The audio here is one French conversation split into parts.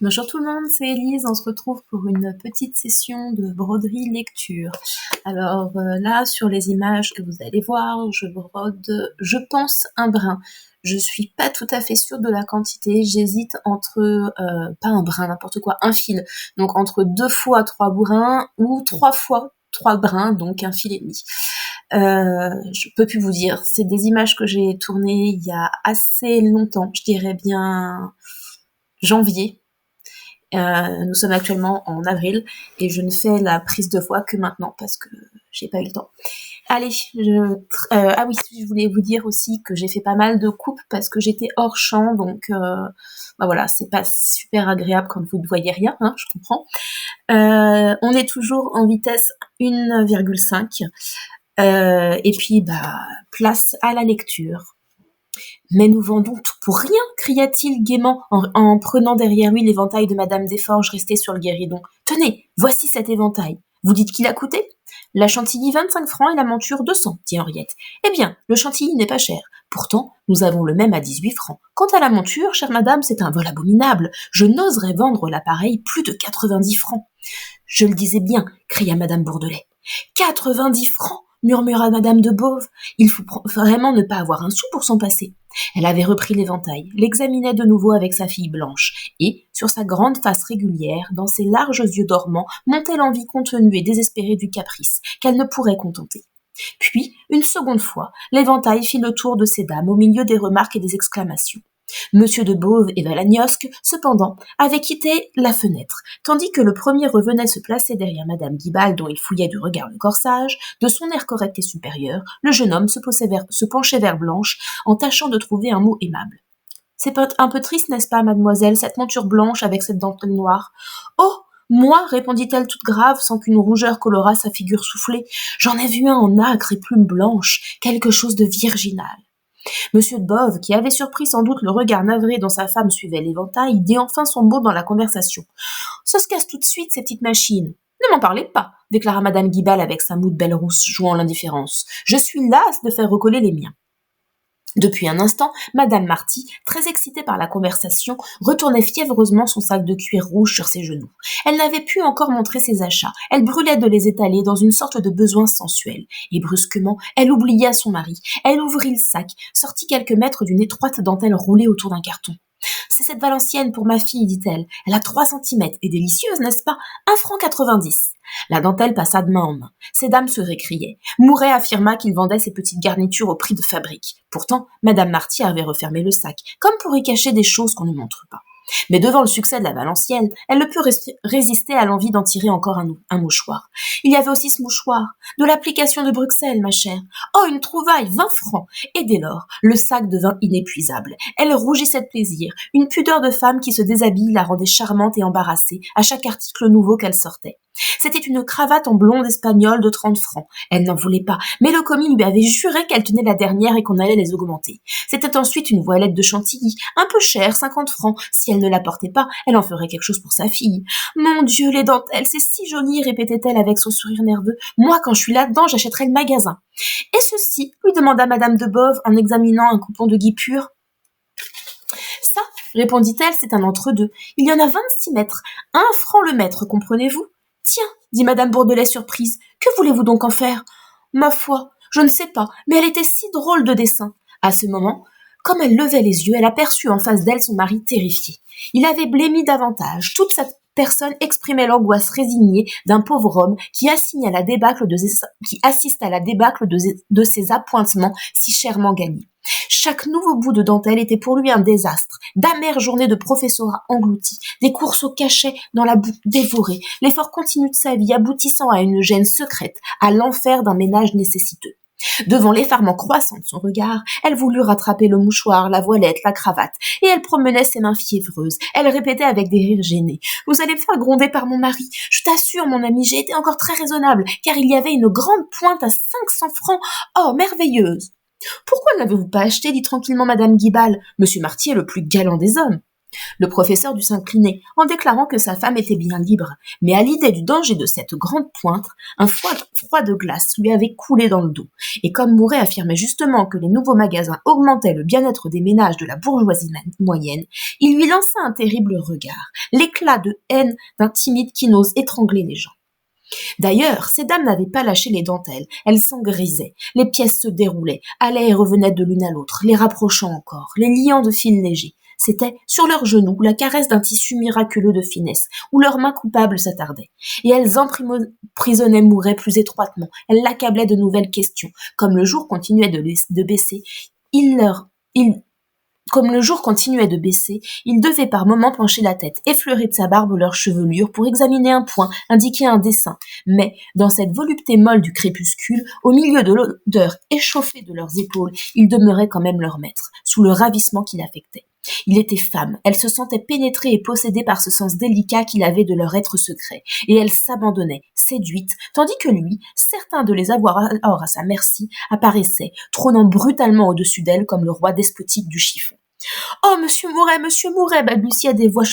Bonjour tout le monde, c'est Elise. On se retrouve pour une petite session de broderie lecture. Alors là, sur les images que vous allez voir, je brode, je pense, un brin. Je suis pas tout à fait sûre de la quantité. J'hésite entre, pas un brin, n'importe quoi, un fil. Donc entre 2 fois 3 brins ou 3 fois 3 brins, donc un fil et demi. Je peux plus vous dire. C'est des images que j'ai tournées il y a assez longtemps. Je dirais bien janvier. Nous sommes actuellement en avril et je ne fais la prise de voix que maintenant parce que j'ai pas eu le temps. Allez, ah oui, je voulais vous dire aussi que j'ai fait pas mal de coupes parce que j'étais hors champ, donc bah voilà, c'est pas super agréable quand vous ne voyez rien, hein, je comprends. On est toujours en vitesse 1,5 et puis bah place à la lecture. Mais nous vendons tout pour rien, cria-t-il gaiement en prenant derrière lui l'éventail de Madame Desforges resté sur le guéridon. Tenez, voici cet éventail. Vous dites qu'il a coûté ? La chantilly 25 francs et la monture 200, dit Henriette. Eh bien, le chantilly n'est pas cher. Pourtant, nous avons le même à 18 francs. Quant à la monture, chère madame, c'est un vol abominable. Je n'oserais vendre l'appareil plus de 90 francs. Je le disais bien, cria Madame Bourdelais. 90 francs, murmura Madame de Beauve. Il faut vraiment ne pas avoir un sou pour s'en passer. Elle avait repris l'éventail, l'examinait de nouveau avec sa fille blanche, et, sur sa grande face régulière, dans ses larges yeux dormants, montait l'envie contenue et désespérée du caprice, qu'elle ne pourrait contenter. Puis, une seconde fois, l'éventail fit le tour de ces dames au milieu des remarques et des exclamations. Monsieur de Beauve et Valagnosc, cependant, avaient quitté la fenêtre, tandis que le premier revenait se placer derrière Madame Guibal, dont il fouillait du regard le corsage. De son air correct et supérieur, le jeune homme se penchait vers Blanche, en tâchant de trouver un mot aimable. « C'est un peu triste, n'est-ce pas, mademoiselle, cette monture blanche avec cette dentelle noire ?»« Oh, moi, répondit-elle toute grave, sans qu'une rougeur colorât sa figure soufflée, j'en ai vu un en acre et plume blanche, quelque chose de virginal. » Monsieur de Beauve, qui avait surpris sans doute le regard navré dont sa femme suivait l'éventail, dit enfin son mot dans la conversation. « Ça se casse tout de suite, ces petites machines. »« Ne m'en parlez pas, déclara Madame Guibal avec sa moue de belle rousse, jouant l'indifférence. Je suis lasse de faire recoller les miens. » Depuis un instant, Madame Marty, très excitée par la conversation, retournait fiévreusement son sac de cuir rouge sur ses genoux. Elle n'avait pu encore montrer ses achats, elle brûlait de les étaler dans une sorte de besoin sensuel. Et brusquement, elle oublia son mari. Elle ouvrit le sac, sortit quelques mètres d'une étroite dentelle roulée autour d'un carton. « C'est cette Valencienne pour ma fille, dit-elle. Elle a 3 centimètres et délicieuse, n'est-ce pas ? 1,90 francs. » La dentelle passa de main en main. Ces dames se récriaient. Mouret affirma qu'il vendait ses petites garnitures au prix de fabrique. Pourtant, Madame Marty avait refermé le sac, comme pour y cacher des choses qu'on ne montre pas. Mais devant le succès de la Valencienne, elle ne put résister à l'envie d'en tirer encore un mouchoir. Il y avait aussi ce mouchoir, de l'application de Bruxelles, ma chère. Oh, une trouvaille, 20 francs. Et dès lors, le sac devint inépuisable. Elle rougissait de plaisir. Une pudeur de femme qui se déshabille la rendait charmante et embarrassée à chaque article nouveau qu'elle sortait. C'était une cravate en blonde espagnole de 30 francs. Elle n'en voulait pas, mais le commis lui avait juré qu'elle tenait la dernière et qu'on allait les augmenter. C'était ensuite une voilette de chantilly, un peu chère, 50 francs. Si elle ne la portait pas, elle en ferait quelque chose pour sa fille. Mon Dieu, les dentelles, c'est si joli, répétait-elle avec son sourire nerveux. Moi, quand je suis là-dedans, j'achèterai le magasin. Et ceci, lui demanda Madame de Beauve en examinant un coupon de guipure. Ça, répondit-elle, c'est un entre-deux. Il y en a 26 mètres. 1 franc le mètre, comprenez-vous ? Tiens, dit Madame Bourdelais surprise, que voulez-vous donc en faire ? Ma foi, je ne sais pas, mais elle était si drôle de dessin. À ce moment, comme elle levait les yeux, elle aperçut en face d'elle son mari terrifié. Il avait blêmi davantage. Toute sa personne exprimait l'angoisse résignée d'un pauvre homme qui assiste à la débâcle de ses appointements si chèrement gagnés. Chaque nouveau bout de dentelle était pour lui un désastre, d'amères journées de professorat englouties, des courses au cachet dans la boue dévorées, l'effort continu de sa vie aboutissant à une gêne secrète, à l'enfer d'un ménage nécessiteux. Devant l'effarement croissant de son regard, elle voulut rattraper le mouchoir, la voilette, la cravate, et elle promenait ses mains fiévreuses. Elle répétait avec des rires gênés. « Vous allez me faire gronder par mon mari. Je t'assure, mon ami, j'ai été encore très raisonnable, car il y avait une grande pointe à 500 francs. Oh, merveilleuse !» « Pourquoi ne l'avez-vous pas acheté ?» dit tranquillement Madame Guibal. « Monsieur Marty est le plus galant des hommes. » Le professeur dut s'incliner en déclarant que sa femme était bien libre, mais à l'idée du danger de cette grande pointre, un froid de glace lui avait coulé dans le dos. Et comme Mouret affirmait justement que les nouveaux magasins augmentaient le bien-être des ménages de la bourgeoisie moyenne, il lui lança un terrible regard, l'éclat de haine d'un timide qui n'ose étrangler les gens. D'ailleurs, ces dames n'avaient pas lâché les dentelles, elles s'engrisaient, les pièces se déroulaient, allaient et revenaient de l'une à l'autre, les rapprochant encore, les liant de fils légers. C'était, sur leurs genoux, la caresse d'un tissu miraculeux de finesse, où leurs mains coupables s'attardaient. Et elles emprisonnaient Mouret plus étroitement, elles l'accablaient de nouvelles questions. Comme le jour continuait de baisser, comme le jour continuait de baisser, il devait par moments pencher la tête, effleurer de sa barbe leur chevelure pour examiner un point, indiquer un dessin. Mais, dans cette volupté molle du crépuscule, au milieu de l'odeur échauffée de leurs épaules, il demeurait quand même leur maître, sous le ravissement qu'il affectait. Il était femme, elle se sentait pénétrée et possédée par ce sens délicat qu'il avait de leur être secret, et elle s'abandonnait, séduite, tandis que lui, certain de les avoir alors à sa merci, apparaissait, trônant brutalement au-dessus d'elle comme le roi despotique du chiffon. « Oh, monsieur Mouret !» balbutiaient des voix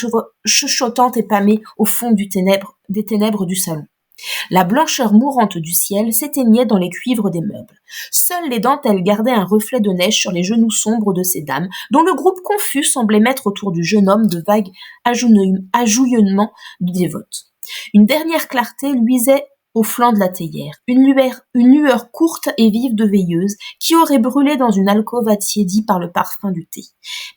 chuchotantes et pâmées au fond des ténèbres du salon. La blancheur mourante du ciel s'éteignait dans les cuivres des meubles. Seules les dentelles gardaient un reflet de neige sur les genoux sombres de ces dames, dont le groupe confus semblait mettre autour du jeune homme de vagues agenouillements dévotes. Une dernière clarté luisait au flanc de la théière, une lueur courte et vive de veilleuse qui aurait brûlé dans une alcôve attiédie par le parfum du thé.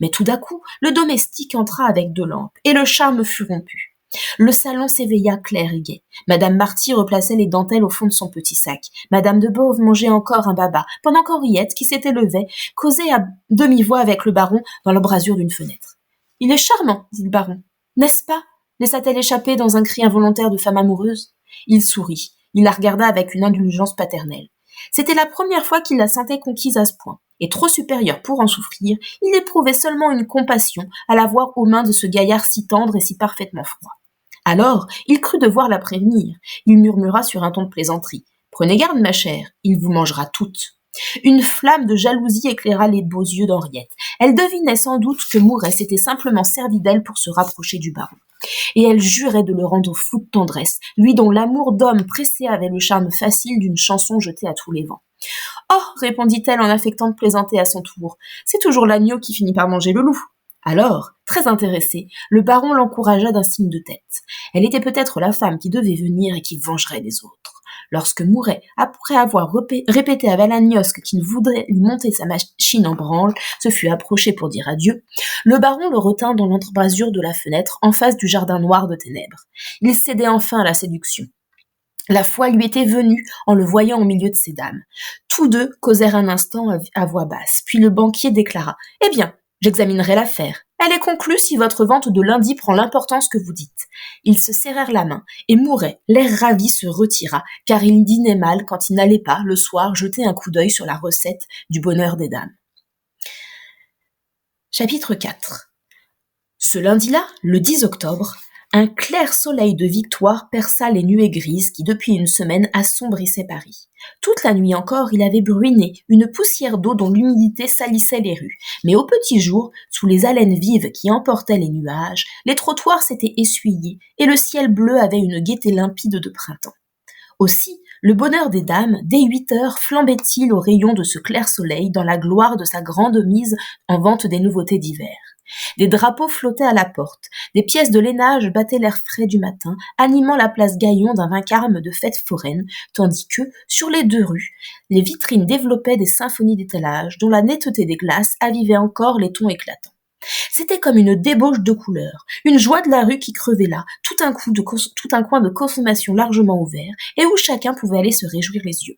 Mais tout d'un coup, le domestique entra avec 2 lampes, et le charme fut rompu. Le salon s'éveilla clair et gai. Madame Marty replaçait les dentelles au fond de son petit sac. Madame de Beauve mangeait encore un baba, pendant qu'Henriette, qui s'était levée, causait à demi-voix avec le baron dans l'embrasure d'une fenêtre. « Il est charmant, dit le baron. N'est-ce pas » laissa-t-elle échapper dans un cri involontaire de femme amoureuse. Il sourit. Il la regarda avec une indulgence paternelle. C'était la première fois qu'il la sentait conquise à ce point. Et trop supérieur pour en souffrir, il éprouvait seulement une compassion à la voir aux mains de ce gaillard si tendre et si parfaitement froid. Alors, il crut devoir la prévenir. Il murmura sur un ton de plaisanterie. « Prenez garde, ma chère, il vous mangera toutes. » Une flamme de jalousie éclaira les beaux yeux d'Henriette. Elle devinait sans doute que Mouret s'était simplement servi d'elle pour se rapprocher du baron. Et elle jurait de le rendre fou de tendresse, lui dont l'amour d'homme pressé avait le charme facile d'une chanson jetée à tous les vents. « Oh !» répondit-elle en affectant de plaisanter à son tour. « C'est toujours l'agneau qui finit par manger le loup. » Alors, très intéressé, le baron l'encouragea d'un signe de tête. Elle était peut-être la femme qui devait venir et qui vengerait les autres. Lorsque Mouret, après avoir répété à Valagnosc qu'il voudrait lui monter sa machine en branle, se fut approché pour dire adieu, le baron le retint dans l'embrasure de la fenêtre en face du jardin noir de ténèbres. Il cédait enfin à la séduction. La foi lui était venue en le voyant au milieu de ces dames. Tous deux causèrent un instant à voix basse, puis le banquier déclara « Eh bien, j'examinerai l'affaire. Elle est conclue si votre vente de lundi prend l'importance que vous dites. » Ils se serrèrent la main, et Mouret, l'air ravi, se retira, car il dînait mal quand il n'allait pas, le soir, jeter un coup d'œil sur la recette du bonheur des dames. Chapitre 4. Ce lundi-là, le 10 octobre, un clair soleil de victoire perça les nuées grises qui, depuis une semaine, assombrissaient Paris. Toute la nuit encore, il avait bruiné une poussière d'eau dont l'humidité salissait les rues. Mais au petit jour, sous les haleines vives qui emportaient les nuages, les trottoirs s'étaient essuyés et le ciel bleu avait une gaieté limpide de printemps. Aussi, le bonheur des dames, dès 8 heures, flambait-il aux rayons de ce clair soleil dans la gloire de sa grande mise en vente des nouveautés d'hiver. Des drapeaux flottaient à la porte, des pièces de lainage battaient l'air frais du matin, animant la place Gaillon d'un vacarme de fête foraine, tandis que, sur les 2 rues, les vitrines développaient des symphonies d'étalage dont la netteté des glaces avivait encore les tons éclatants. C'était comme une débauche de couleurs, une joie de la rue qui crevait là, tout un coin de consommation largement ouvert, et où chacun pouvait aller se réjouir les yeux.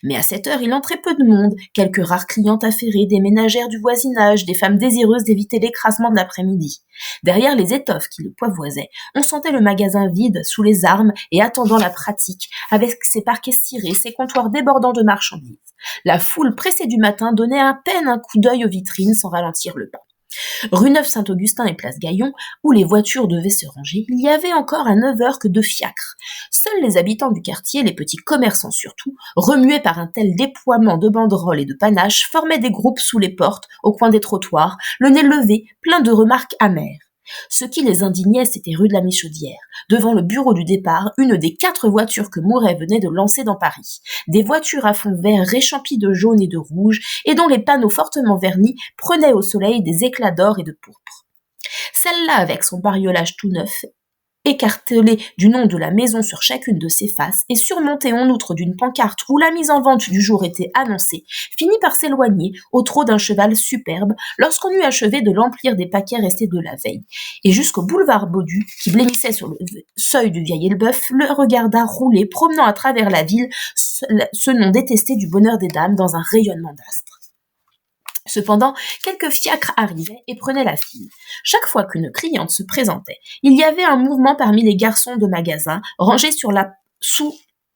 Mais à cette heure, il entrait peu de monde, quelques rares clientes affairées, des ménagères du voisinage, des femmes désireuses d'éviter l'écrasement de l'après-midi. Derrière les étoffes qui le poivoisaient, on sentait le magasin vide, sous les armes et attendant la pratique, avec ses parquets cirés, ses comptoirs débordant de marchandises. La foule pressée du matin donnait à peine un coup d'œil aux vitrines sans ralentir le pas. Rue Neuve-Saint-Augustin et place Gaillon, où les voitures devaient se ranger, il y avait encore à 9 heures que 2 fiacres. Seuls les habitants du quartier, les petits commerçants surtout, remués par un tel déploiement de banderoles et de panaches, formaient des groupes sous les portes, au coin des trottoirs, le nez levé, plein de remarques amères. Ce qui les indignait, c'était rue de la Michaudière. Devant le bureau du départ, une des 4 voitures que Mouret venait de lancer dans Paris. Des voitures à fond vert réchampis de jaune et de rouge, et dont les panneaux fortement vernis prenaient au soleil des éclats d'or et de pourpre. Celle-là, avec son bariolage tout neuf, écartelé du nom de la maison sur chacune de ses faces et surmonté en outre d'une pancarte où la mise en vente du jour était annoncée, finit par s'éloigner au trot d'un cheval superbe lorsqu'on eut achevé de l'emplir des paquets restés de la veille, et jusqu'au boulevard Baudu, qui blêmissait sur le seuil du Vieil Elbeuf, le regarda rouler, promenant à travers la ville ce nom détesté du bonheur des dames dans un rayonnement d'astres. Cependant, quelques fiacres arrivaient et prenaient la file. Chaque fois qu'une cliente se présentait, il y avait un mouvement parmi les garçons de magasin, rangés sous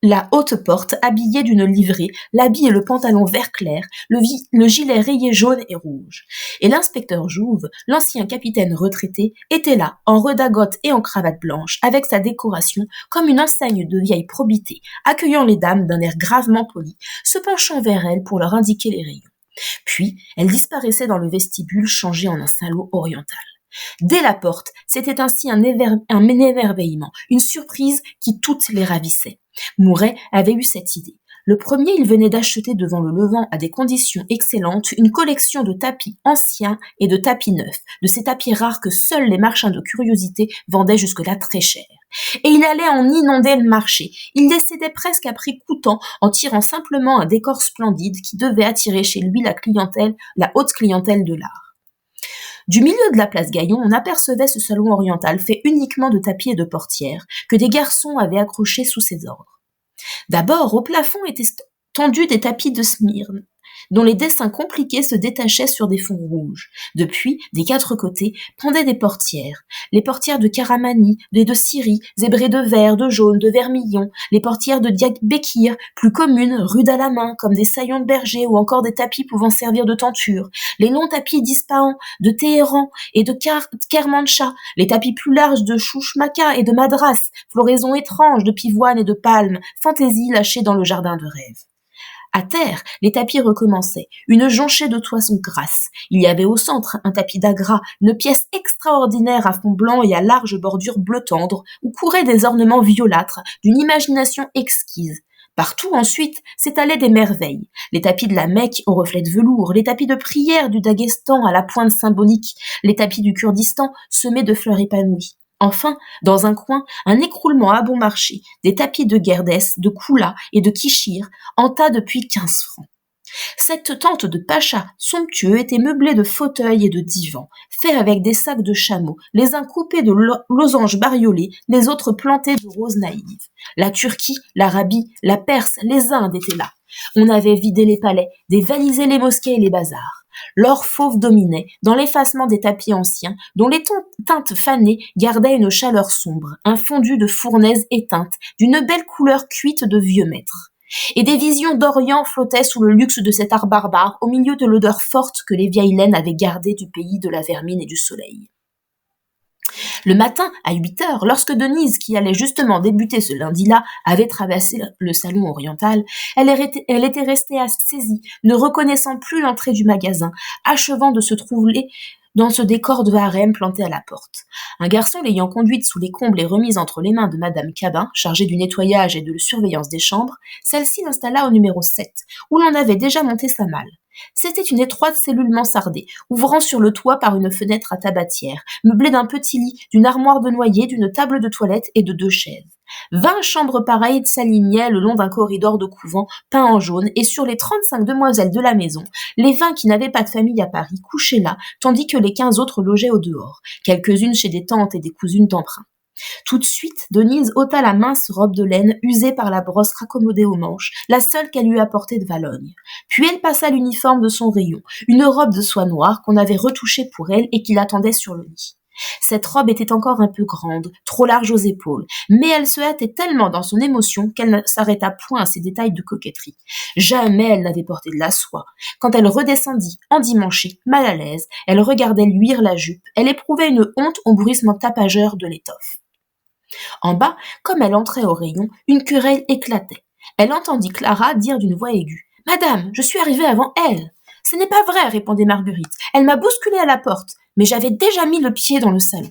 la haute porte, habillés d'une livrée, l'habit et le pantalon vert clair, le gilet rayé jaune et rouge. Et l'inspecteur Jouve, l'ancien capitaine retraité, était là, en redingote et en cravate blanche, avec sa décoration, comme une enseigne de vieille probité, accueillant les dames d'un air gravement poli, se penchant vers elles pour leur indiquer les rayons. Puis, elle disparaissait dans le vestibule changé en un salon oriental. Dès la porte, c'était ainsi un émerveillement, une surprise qui toutes les ravissait. Mouret avait eu cette idée. Le premier, il venait d'acheter devant le Levant à des conditions excellentes une collection de tapis anciens et de tapis neufs, de ces tapis rares que seuls les marchands de curiosités vendaient jusque-là très cher. Et il allait en inonder le marché. Il décédait presque à prix coûtant en tirant simplement un décor splendide qui devait attirer chez lui la haute clientèle de l'art. Du milieu de la place Gaillon, on apercevait ce salon oriental fait uniquement de tapis et de portières que des garçons avaient accrochés sous ses ordres. D'abord, au plafond étaient tendus des tapis de Smyrne, dont les dessins compliqués se détachaient sur des fonds rouges. Depuis, des 4 côtés, pendaient des portières. Les portières de Caramani, de Syrie, zébrées de vert, de jaune, de vermillon, les portières de Békir, plus communes, rudes à la main, comme des saillons de berger ou encore des tapis pouvant servir de tenture, les longs tapis d'Ispahan, de Téhéran et de Kermanshah, les tapis plus larges de Chouchmaka et de Madras, floraisons étranges de pivoine et de palmes, fantaisie lâchée dans le jardin de rêve. À terre, les tapis recommençaient, une jonchée de toisons grasses. Il y avait au centre un tapis d'agra, une pièce extraordinaire à fond blanc et à large bordure bleu tendre, où couraient des ornements violâtres, d'une imagination exquise. Partout, ensuite, s'étalaient des merveilles. Les tapis de la Mecque aux reflets de velours, les tapis de prière du Daghestan à la pointe symbolique, les tapis du Kurdistan semés de fleurs épanouies. Enfin, dans un coin, un écroulement à bon marché, des tapis de Guerdès, de Koula et de Kichir, en tas depuis 15 francs. Cette tente de pacha somptueux était meublée de fauteuils et de divans, faits avec des sacs de chameau, les uns coupés de losanges bariolés, les autres plantés de roses naïves. La Turquie, l'Arabie, la Perse, les Indes étaient là. On avait vidé les palais, dévalisé les mosquées et les bazars. L'or fauve dominait, dans l'effacement des tapis anciens, dont les teintes fanées gardaient une chaleur sombre, un fondu de fournaise éteinte, d'une belle couleur cuite de vieux maîtres. Et des visions d'Orient flottaient sous le luxe de cet art barbare, au milieu de l'odeur forte que les vieilles laines avaient gardée du pays de la vermine et du soleil. Le matin, à 8 heures, lorsque Denise, qui allait justement débuter ce lundi-là, avait traversé le salon oriental, elle était restée saisie, ne reconnaissant plus l'entrée du magasin, achevant de se trouver dans ce décor de harem planté à la porte. Un garçon l'ayant conduite sous les combles et remise entre les mains de Madame Cabin, chargée du nettoyage et de la surveillance des chambres, celle-ci l'installa au numéro 7, où l'on avait déjà monté sa malle. C'était une étroite cellule mansardée, ouvrant sur le toit par une fenêtre à tabatière, meublée d'un petit lit, d'une armoire de noyer, d'une table de toilette et de 2 chaises. 20 chambres pareilles s'alignaient le long d'un corridor de couvent peint en jaune, et sur les 35 demoiselles de la maison, les 20 qui n'avaient pas de famille à Paris couchaient là, tandis que les 15 autres logeaient au dehors, quelques-unes chez des tantes et des cousines d'emprunt. Tout de suite, Denise ôta la mince robe de laine usée par la brosse raccommodée aux manches, la seule qu'elle eût apportée de Valogne. Puis elle passa l'uniforme de son rayon, une robe de soie noire qu'on avait retouchée pour elle et qui l'attendait sur le lit. Cette robe était encore un peu grande, trop large aux épaules, mais elle se hâtait tellement dans son émotion qu'elle ne s'arrêta point à ces détails de coquetterie. Jamais elle n'avait porté de la soie. Quand elle redescendit, endimanchée, mal à l'aise, elle regardait luire la jupe, elle éprouvait une honte au bruissement tapageur de l'étoffe. En bas, comme elle entrait au rayon, une querelle éclatait. Elle entendit Clara dire d'une voix aiguë « Madame, je suis arrivée avant elle !»« Ce n'est pas vrai, répondait Marguerite. Elle m'a bousculée à la porte. mais j'avais déjà mis le pied dans le salon.